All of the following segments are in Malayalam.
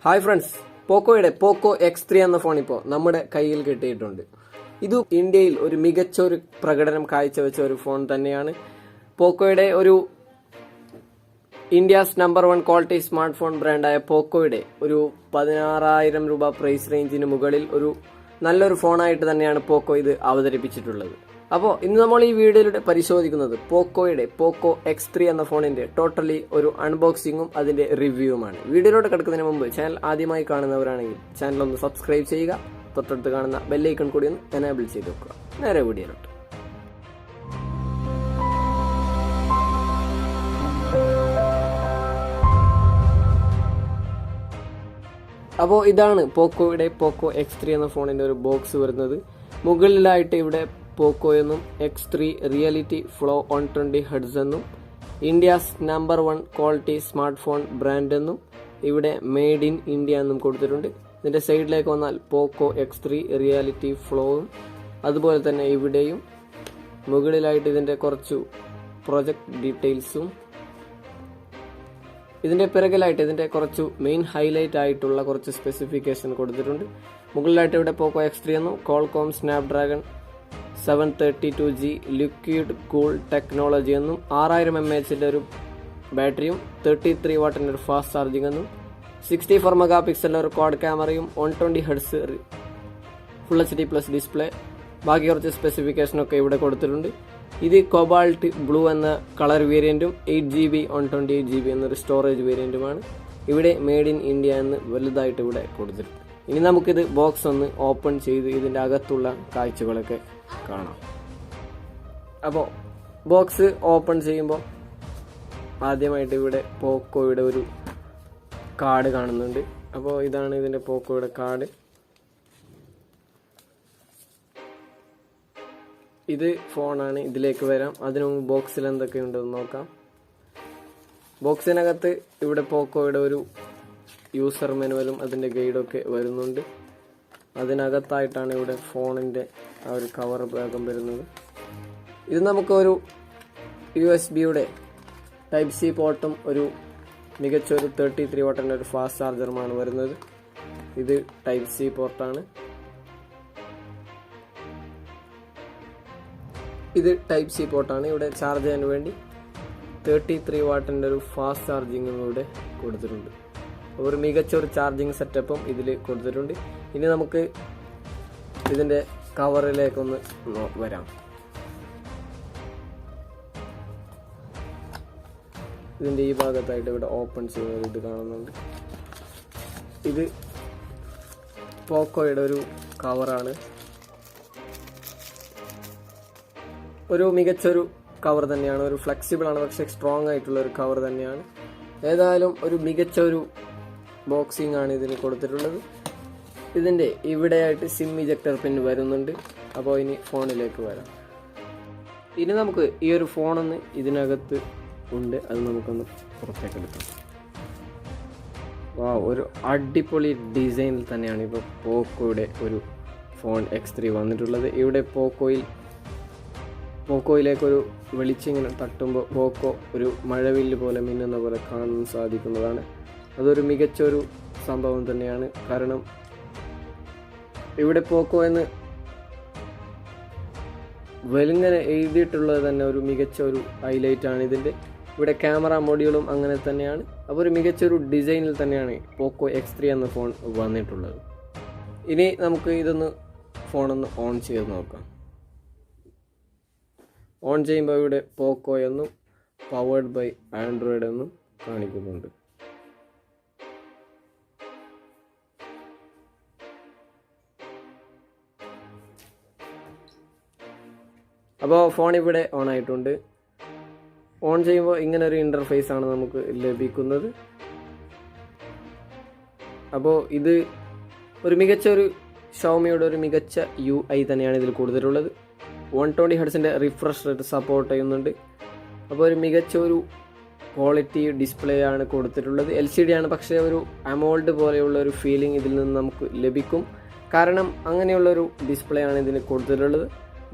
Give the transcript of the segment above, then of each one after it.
ഹായ് ഫ്രണ്ട്സ്, പോക്കോയുടെ പോക്കോ X3 എന്ന ഫോൺ ഇപ്പോൾ നമ്മുടെ കയ്യിൽ കിട്ടിയിട്ടുണ്ട്. ഇത് ഇന്ത്യയിൽ ഒരു മികച്ച ഒരു പ്രകടനം കാഴ്ചവെച്ച ഒരു ഫോൺ തന്നെയാണ്. പോക്കോയുടെ ഒരു India's number 1 quality smartphone ബ്രാൻഡായ പോക്കോയുടെ ഒരു 16,000 രൂപ പ്രൈസ് റേഞ്ചിന് മുകളിൽ ഒരു നല്ലൊരു ഫോണായിട്ട് തന്നെയാണ് പോക്കോ ഇത് അവതരിപ്പിച്ചിട്ടുള്ളത്. അപ്പോൾ ഇന്ന് നമ്മൾ ഈ വീഡിയോയിലൂടെ പരിശോധിക്കുന്നത് പോക്കോയുടെ പോക്കോ X3 എന്ന ഫോണിന്റെ ടോട്ടലി ഒരു അൺബോക്സിങ്ങും അതിന്റെ റിവ്യൂവുമാണ്. വീഡിയോയിലോട്ട് കിടക്കുന്നതിന് മുമ്പ് ചാനൽ ആദ്യമായി കാണുന്നവരാണെങ്കിൽ ചാനൽ ഒന്ന് സബ്സ്ക്രൈബ് ചെയ്യുക, തൊട്ടടുത്ത് കാണുന്ന ബെല്ലൈക്കൺ കൂടി ഒന്ന് എനേബിൾ ചെയ്ത് വെക്കുക. നേരെ വീഡിയോയിലോട്ട്. അപ്പോൾ ഇതാണ് പോക്കോയുടെ പോക്കോ X3 എന്ന ഫോണിന്റെ ഒരു ബോക്സ് വരുന്നത്. മുകളിലായിട്ട് ഇവിടെ പോക്കോ എന്നും X3 റിയാലിറ്റി ഫ്ലോ 120 Hz എന്നും India's number 1 quality smart phone brand എന്നും ഇവിടെ മെയ്ഡ് ഇൻ ഇന്ത്യ എന്നും കൊടുത്തിട്ടുണ്ട്. ഇതിന്റെ സൈഡിലേക്ക് വന്നാൽ പോക്കോ X3 റിയാലിറ്റി ഫ്ലോയും അതുപോലെ തന്നെ ഇവിടെയും മുകളിലായിട്ട് ഇതിന്റെ കുറച്ചു പ്രൊജക്ട് ഡീറ്റെയിൽസും ഇതിന്റെ പിറകിലായിട്ട് ഇതിന്റെ കുറച്ചു മെയിൻ ഹൈലൈറ്റ് ആയിട്ടുള്ള കുറച്ച് സ്പെസിഫിക്കേഷൻ കൊടുത്തിട്ടുണ്ട്. മുകളിലായിട്ട് ഇവിടെ പോക്കോ X3 എന്നും Qualcomm Snapdragon 732G liquid cool technology എന്നും 6000 mAh ഒരു ബാറ്ററിയും 33 വാട്ടിന്റെ ഒരു ഫാസ്റ്റ് ചാർജിംഗ് എന്നും 64 മെഗാ പിക്സലിന്റെ ഒരു ക്വാഡ് ക്യാമറയും 120 Hz full HD plus display, ബാക്കി കുറച്ച് സ്പെസിഫിക്കേഷനൊക്കെ ഇവിടെ കൊടുത്തിട്ടുണ്ട്. ഇത് കൊബാൾട്ട് ബ്ലൂ എന്ന കളർ വേരിയന്റും 8GB 128GB എന്നൊരു സ്റ്റോറേജ് വേരിയന്റുമാണ്. ഇവിടെ മെയ്ഡ് ഇൻ ഇന്ത്യ എന്ന് വലുതായിട്ട് ഇവിടെ കൊടുത്തിട്ടുണ്ട്. ഇനി നമുക്കിത് ബോക്സ് ഒന്ന് ഓപ്പൺ ചെയ്ത് ഇതിന്റെ അകത്തുള്ള കാഴ്ചകളൊക്കെ കാണാം. അപ്പോൾ ബോക്സ് ഓപ്പൺ ചെയ്യുമ്പോൾ ആദ്യമായിട്ട് ഇവിടെ പോക്കോയുടെ ഒരു കാർഡ് കാണുന്നുണ്ട്. അപ്പോൾ ഇതാണ് ഇതിന്റെ പോക്കോയുടെ കാർഡ്. ഇത് ഫോണാണ്, ഇതിലേക്ക് വരാം. അതിനു മുമ്പ് ബോക്സിൽ എന്തൊക്കെയുണ്ടെന്ന് നോക്കാം. ബോക്സിനകത്ത് ഇവിടെ പോക്കോയുടെ ഒരു യൂസർ മാനുവലും അതിൻ്റെ ഗൈഡൊക്കെ വരുന്നുണ്ട്. അതിനകത്തായിട്ടാണ് ഇവിടെ ഫോണിൻ്റെ ആ ഒരു കവർ ഭാഗം വരുന്നത്. ഇത് നമുക്കൊരു USB-യുടെ Type-C പോർട്ടും ഒരു മികച്ച ഒരു 33 വാട്ടിൻ്റെ ഒരു ഫാസ്റ്റ് ചാർജറുമാണ് വരുന്നത്. ഇത് Type-C പോർട്ടാണ്. ഇത് Type-C പോർട്ടാണ്. ഇവിടെ ചാർജ് ചെയ്യാൻ വേണ്ടി 33 വാട്ടിൻ്റെ ഒരു ഫാസ്റ്റ് ചാർജിങ്ങും ഇവിടെ കൊടുത്തിട്ടുണ്ട്. ഒരു മികച്ച ഒരു ചാർജിങ് സെറ്റപ്പും ഇതിൽ കൊടുത്തിട്ടുണ്ട്. ഇനി നമുക്ക് ഇതിൻ്റെ കവറിലേക്കൊന്ന് വരാം. ഇതിൻ്റെ ഈ ഭാഗത്തായിട്ട് ഇവിടെ ഓപ്പൺ ചെയ്യുന്നത് ഇത് കാണുന്നുണ്ട്. ഇത് പോക്കോയുടെ ഒരു കവറാണ്. ഒരു മികച്ചൊരു കവർ തന്നെയാണ്. ഒരു ഫ്ലെക്സിബിൾ ആണ്, പക്ഷെ സ്ട്രോങ് ആയിട്ടുള്ള ഒരു കവർ തന്നെയാണ്. ഏതായാലും ഒരു മികച്ച ഒരു ബോക്സിംഗ് ആണ് ഇതിന് കൊടുത്തിട്ടുള്ളത്. ഇതിൻ്റെ ഇവിടെയായിട്ട് സിം ഇജക്ടർ പിൻ വരുന്നുണ്ട്. അപ്പോൾ ഇനി ഫോണിലേക്ക് വരാം. ഇനി നമുക്ക് ഈ ഒരു ഫോണൊന്ന് ഇതിനകത്ത് ഉണ്ട്, അത് നമുക്കൊന്ന് പുറത്തേക്ക് എടുക്കാം. ഒരു അടിപൊളി ഡിസൈനിൽ തന്നെയാണ് ഇപ്പോൾ പോക്കോയുടെ ഒരു ഫോൺ X3 വന്നിട്ടുള്ളത്. ഇവിടെ പോക്കോയിലേക്കൊരു വെളിച്ചിങ്ങനെ തട്ടുമ്പോൾ പോക്കോ ഒരു മഴവില്ല് പോലെ മിന്നുന്ന പോലെ കാണാൻ സാധിക്കുന്നതാണ്. അതൊരു മികച്ചൊരു സംഭവം തന്നെയാണ്. കാരണം ഇവിടെ പോക്കോ എന്ന് വെലിങ്ങനെ എഴുതിയിട്ടുള്ളത് തന്നെ ഒരു മികച്ച ഒരു ഹൈലൈറ്റ് ആണ് ഇതിൻ്റെ. ഇവിടെ ക്യാമറ മൊഡ്യൂളും അങ്ങനെ തന്നെയാണ്. അപ്പോൾ ഒരു മികച്ചൊരു ഡിസൈനിൽ തന്നെയാണ് പോക്കോ X3 എന്ന ഫോൺ വന്നിട്ടുള്ളത്. ഇനി നമുക്ക് ഫോണൊന്ന് ഓൺ ചെയ്ത് നോക്കാം. ഓൺ ചെയ്യുമ്പോൾ ഇവിടെ പോക്കോ എന്നും പവേർഡ് ബൈ ആൻഡ്രോയിഡ് എന്നും കാണിക്കുന്നുണ്ട്. അപ്പോൾ ഫോൺ ഇവിടെ ഓൺ ആയിട്ടുണ്ട്. ഓൺ ചെയ്യുമ്പോൾ ഇങ്ങനെ ഒരു ഇൻ്റർഫേസ് ആണ് നമുക്ക് ലഭിക്കുന്നത്. അപ്പോൾ ഇത് ഒരു മികച്ച ഒരു ഷോമിയുടെ ഒരു മികച്ച UI തന്നെയാണ് ഇതിൽ കൊടുത്തിട്ടുള്ളത്. 120 Hz റിഫ്രഷ് റേറ്റ് സപ്പോർട്ട് ചെയ്യുന്നുണ്ട്. അപ്പോൾ ഒരു മികച്ച ഒരു ക്വാളിറ്റി ഡിസ്പ്ലേ ആണ് കൊടുത്തിട്ടുള്ളത്. LCD ആണ്, പക്ഷേ ഒരു അമോൾഡ് പോലെയുള്ള ഒരു ഫീലിംഗ് ഇതിൽ നിന്ന് നമുക്ക് ലഭിക്കും. കാരണം അങ്ങനെയുള്ളൊരു ഡിസ്പ്ലേ ആണ് ഇതിന് കൊടുത്തിട്ടുള്ളത്.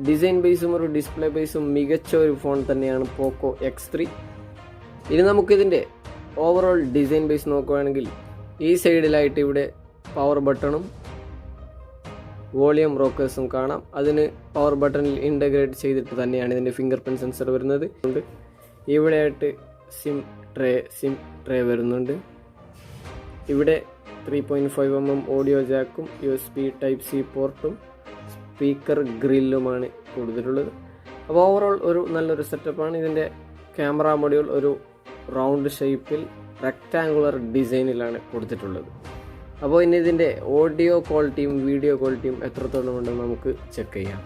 ഡിസൈൻ ബേസും ഒരു ഡിസ്പ്ലേ ബേസും മികച്ച ഒരു ഫോൺ തന്നെയാണ് പോക്കോ X3. ഇനി നമുക്കിതിൻ്റെ ഓവറോൾ ഡിസൈൻ ബേസ് നോക്കുകയാണെങ്കിൽ ഈ സൈഡിലായിട്ട് ഇവിടെ പവർ ബട്ടണും വോളിയം റോക്കേഴ്സും കാണാം. അതിന് പവർ ബട്ടണിൽ ഇൻ്റഗ്രേറ്റ് ചെയ്തിട്ട് തന്നെയാണ് ഇതിൻ്റെ ഫിംഗർ പ്രിൻറ് സെൻസർ വരുന്നത്. ഇവിടെയായിട്ട് സിം ട്രേ വരുന്നുണ്ട്. ഇവിടെ 3.5mm ഓഡിയോ ജാക്കും USB Type-C പോർട്ടും സ്പീക്കർ ഗ്രില്ലുമാണ് കൊടുത്തിട്ടുള്ളത്. അപ്പോൾ ഓവറോൾ ഒരു നല്ലൊരു സെറ്റപ്പാണ്. ഇതിൻ്റെ ക്യാമറ മൊഡ്യൂൾ ഒരു റൗണ്ട് ഷേപ്പിൽ റെക്റ്റാങ്കുലർ ഡിസൈനിലാണ് കൊടുത്തിട്ടുള്ളത്. അപ്പോൾ ഇനി ഇതിൻ്റെ ഓഡിയോ ക്വാളിറ്റിയും വീഡിയോ ക്വാളിറ്റിയും എത്രത്തോളം ഉണ്ടെന്ന് നമുക്ക് ചെക്ക് ചെയ്യാം.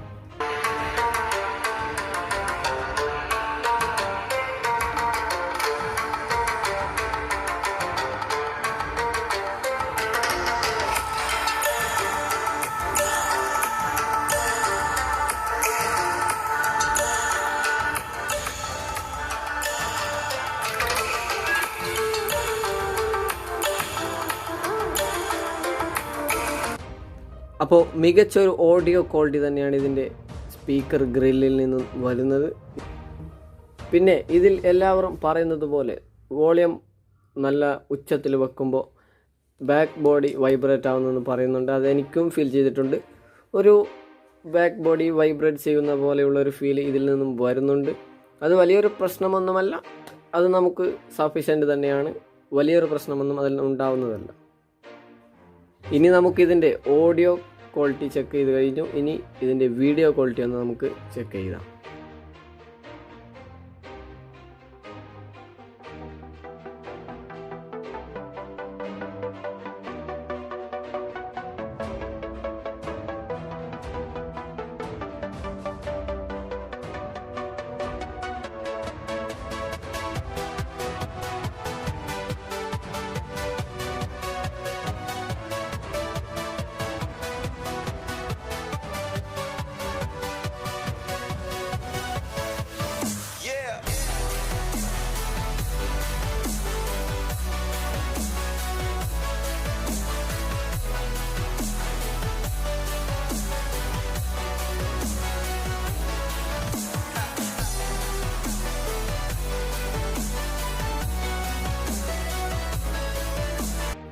അപ്പോൾ മികച്ചൊരു ഓഡിയോ ക്വാളിറ്റി തന്നെയാണ് ഇതിൻ്റെ സ്പീക്കർ ഗ്രില്ലിൽ നിന്നും വരുന്നത്. പിന്നെ ഇതിൽ എല്ലാവരും പറയുന്നത് പോലെ വോളിയം നല്ല ഉച്ചത്തിൽ വെക്കുമ്പോൾ ബാക്ക് ബോഡി വൈബ്രേറ്റ് ആവുന്നെന്ന് പറയുന്നുണ്ട്. അതെനിക്കും ഫീൽ ചെയ്തിട്ടുണ്ട്. ഒരു ബാക്ക് ബോഡി വൈബ്രേറ്റ് ചെയ്യുന്ന പോലെയുള്ളൊരു ഫീൽ ഇതിൽ നിന്നും വരുന്നുണ്ട്. അത് വലിയൊരു പ്രശ്നമൊന്നുമല്ല, അത് നമുക്ക് സഫീഷ്യൻ്റ് തന്നെയാണ്. വലിയൊരു പ്രശ്നമൊന്നും അതിൽ ഉണ്ടാവുന്നതല്ല. ഇനി നമുക്കിതിൻ്റെ ഓഡിയോ ക്വാളിറ്റി ചെക്ക് ചെയ്ത് കഴിഞ്ഞു. ഇനി ഇതിൻ്റെ വീഡിയോ ക്വാളിറ്റി ഒന്ന് നമുക്ക് ചെക്ക് ചെയ്യാം.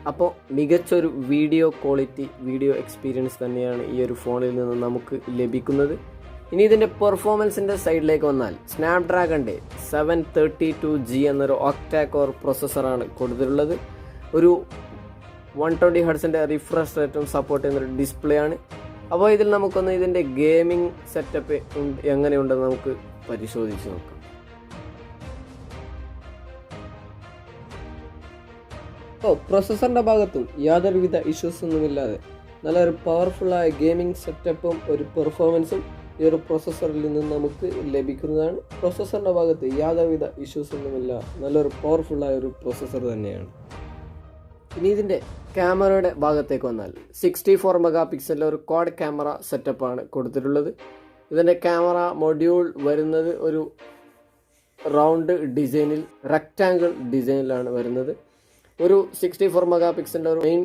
അപ്പോൾ മികച്ചൊരു വീഡിയോ ക്വാളിറ്റി, വീഡിയോ എക്സ്പീരിയൻസ് തന്നെയാണ് ഈ ഒരു ഫോണിൽ നിന്ന് നമുക്ക് ലഭിക്കുന്നത്. ഇനി ഇതിൻ്റെ പെർഫോമൻസിൻ്റെ സൈഡിലേക്ക് വന്നാൽ സ്നാപ്ഡ്രാഗണിൻ്റെ 732G എന്നൊരു ഒക്ടാ കോർ പ്രോസസ്സറാണ് കൊടുത്തിട്ടുള്ളത്. ഒരു 120 ഹെർട്സിൻ്റെ റിഫ്രഷ് റേറ്റും സപ്പോർട്ട് ചെയ്യുന്നൊരു ഡിസ്പ്ലേ ആണ്. അപ്പോൾ ഇതിൽ നമുക്കൊന്ന് ഇതിൻ്റെ ഗെയിമിംഗ് സെറ്റപ്പ് എങ്ങനെയുണ്ടെന്ന് നമുക്ക് പരിശോധിച്ച് നോക്കാം. പ്രോസസ്സറിൻ്റെ ഭാഗത്തും യാതൊരുവിധ ഇഷ്യൂസ് ഒന്നുമില്ലാതെ നല്ലൊരു പവർഫുള്ളായ ഗെയിമിംഗ് സെറ്റപ്പും ഒരു പെർഫോമൻസും ഈ ഒരു പ്രോസസ്സറിൽ നിന്ന് നമുക്ക് ലഭിക്കുന്നതാണ്. പ്രോസസ്സറിൻ്റെ ഭാഗത്ത് യാതൊരുവിധ ഇഷ്യൂസ് ഒന്നുമില്ല, നല്ലൊരു പവർഫുള്ളായ ഒരു പ്രോസസ്സർ തന്നെയാണ്. ഇനി ഇതിൻ്റെ ക്യാമറയുടെ ഭാഗത്തേക്ക് വന്നാൽ 64 മെഗാ പിക്സലിലെ ഒരു ക്വാഡ് ക്യാമറ സെറ്റപ്പാണ് കൊടുത്തിട്ടുള്ളത്. ഇതിൻ്റെ ക്യാമറ മൊഡ്യൂൾ വരുന്നത് ഒരു റൗണ്ട് ഡിസൈനിൽ, റെക്റ്റാങ്കിൾ ഡിസൈനിലാണ് വരുന്നത്. ഒരു 64 മെഗാ പിക്സലിൻ്റെ ഒരു മെയിൻ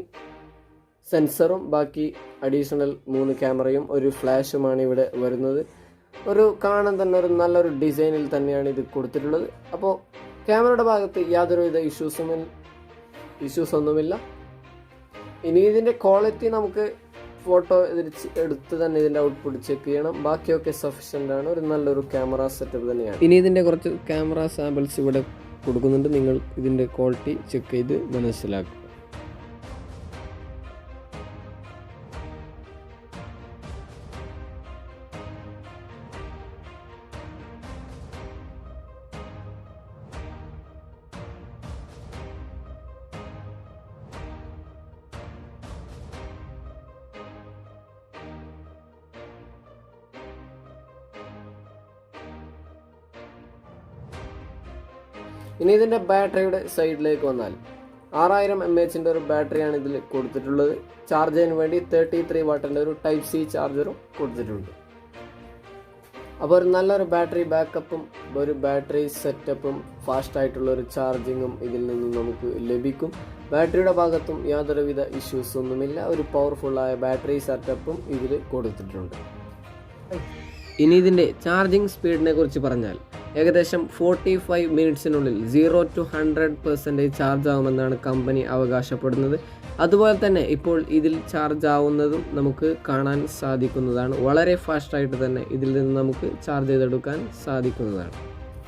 സെൻസറും ബാക്കി അഡീഷണൽ 3 ക്യാമറയും ഒരു ഫ്ലാഷുമാണ് ഇവിടെ വരുന്നത്. ഒരു കാണാൻ തന്നെ ഒരു നല്ലൊരു ഡിസൈനിൽ തന്നെയാണ് ഇത് കൊടുത്തിട്ടുള്ളത്. അപ്പോൾ ക്യാമറയുടെ ഭാഗത്ത് യാതൊരുവിധ ഇഷ്യൂസ് ഒന്നുമില്ല. ഇനി ഇതിൻ്റെ ക്വാളിറ്റി നമുക്ക് ഫോട്ടോ എടുത്ത് തന്നെ ഇതിൻ്റെ ഔട്ട്പുട്ട് ചെക്ക് ചെയ്യണം. ബാക്കിയൊക്കെ സഫീഷ്യൻ്റ് ആണ്. ഒരു നല്ലൊരു ക്യാമറ സെറ്റപ്പ് തന്നെയാണ്. ഇനി ഇതിൻ്റെ കുറച്ച് ക്യാമറ സാമ്പിൾസ് ഇവിടെ കൊടുക്കുന്നുണ്ട്. നിങ്ങൾ ഇതിൻ്റെ ക്വാളിറ്റി ചെക്ക് ചെയ്ത് മനസ്സിലാക്കുക. ഇനി ഇതിൻ്റെ ബാറ്ററിയുടെ സൈഡിലേക്ക് വന്നാൽ 6000 mAh ഒരു ബാറ്ററിയാണ് ഇതിൽ കൊടുത്തിട്ടുള്ളത്. ചാർജ് ചെയ്യാൻ വേണ്ടി 33 വാട്ടിൻ്റെ ഒരു Type-C ചാർജറും കൊടുത്തിട്ടുണ്ട്. അപ്പോൾ ഒരു നല്ലൊരു ബാറ്ററി ബാക്കപ്പും ഒരു ബാറ്ററി സെറ്റപ്പും ഫാസ്റ്റ് ആയിട്ടുള്ള ഒരു ചാർജിങ്ങും ഇതിൽ നിന്ന് നമുക്ക് ലഭിക്കും. ബാറ്ററിയുടെ ഭാഗത്തും യാതൊരുവിധ ഇഷ്യൂസ് ഒന്നുമില്ല. ഒരു പവർഫുള്ളായ ബാറ്ററി സെറ്റപ്പും ഇതിൽ കൊടുത്തിട്ടുണ്ട്. ഇനി ഇതിൻ്റെ ചാർജിങ് സ്പീഡിനെ കുറിച്ച് പറഞ്ഞാൽ ഏകദേശം 45 മിനിറ്റ്സിനുള്ളിൽ 0 to 100% ചാർജ് ആവുമെന്നാണ് കമ്പനി അവകാശപ്പെടുന്നത്. അതുപോലെ തന്നെ ഇപ്പോൾ ഇതിൽ ചാർജ് ആവുന്നതും നമുക്ക് കാണാൻ സാധിക്കുന്നതാണ്. വളരെ ഫാസ്റ്റായിട്ട് തന്നെ ഇതിൽ നിന്ന് നമുക്ക് ചാർജ് ചെയ്തെടുക്കാൻ സാധിക്കുന്നതാണ്.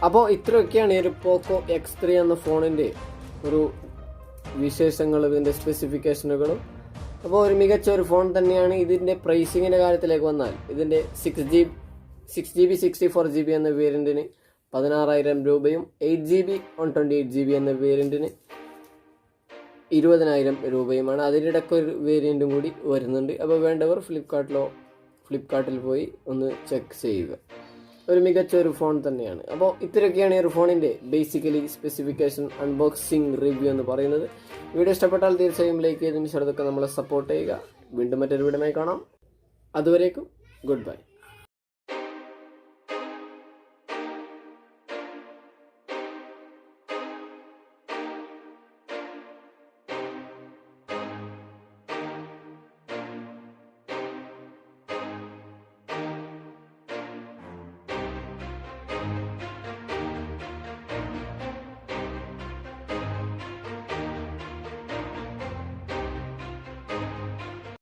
അപ്പോൾ ഇത്രയൊക്കെയാണ് ഈ ഒരു പോക്കോ X3 എന്ന ഫോണിൻ്റെ ഒരു വിശേഷങ്ങളും ഇതിൻ്റെ സ്പെസിഫിക്കേഷനുകളും. അപ്പോൾ ഒരു മികച്ച ഒരു ഫോൺ തന്നെയാണ്. ഇതിൻ്റെ പ്രൈസിങ്ങിൻ്റെ കാര്യത്തിലേക്ക് വന്നാൽ ഇതിൻ്റെ 6GB 64GB എന്ന വേരിയൻറ്റിന് 16,000 രൂപയും 8GB 128GB എന്ന വേരിയൻറ്റിന് 20,000 രൂപയുമാണ്. അതിനിടയ്ക്ക് ഒരു വേരിയൻറ്റും കൂടി വരുന്നുണ്ട്. അപ്പോൾ വേണ്ടവർ ഫ്ലിപ്കാർട്ടിൽ പോയി ഒന്ന് ചെക്ക് ചെയ്യുക. ഒരു മികച്ച ഒരു ഫോൺ തന്നെയാണ്. അപ്പോൾ ഇത്രയൊക്കെയാണ് ഈ ഒരു ഫോണിൻ്റെ ബേസിക്കലി സ്പെസിഫിക്കേഷൻ, അൺബോക്സിങ്, റിവ്യൂ എന്ന് പറയുന്നത്. വീഡിയോ ഇഷ്ടപ്പെട്ടാൽ തീർച്ചയായും ലൈക്ക് ചെയ്തതിന് ശേഷം നമ്മളെ സപ്പോർട്ട് ചെയ്യുക. വീണ്ടും മറ്റൊരു വീഡിയോയുമായി കാണാം. അതുവരേക്കും ഗുഡ് ബൈ.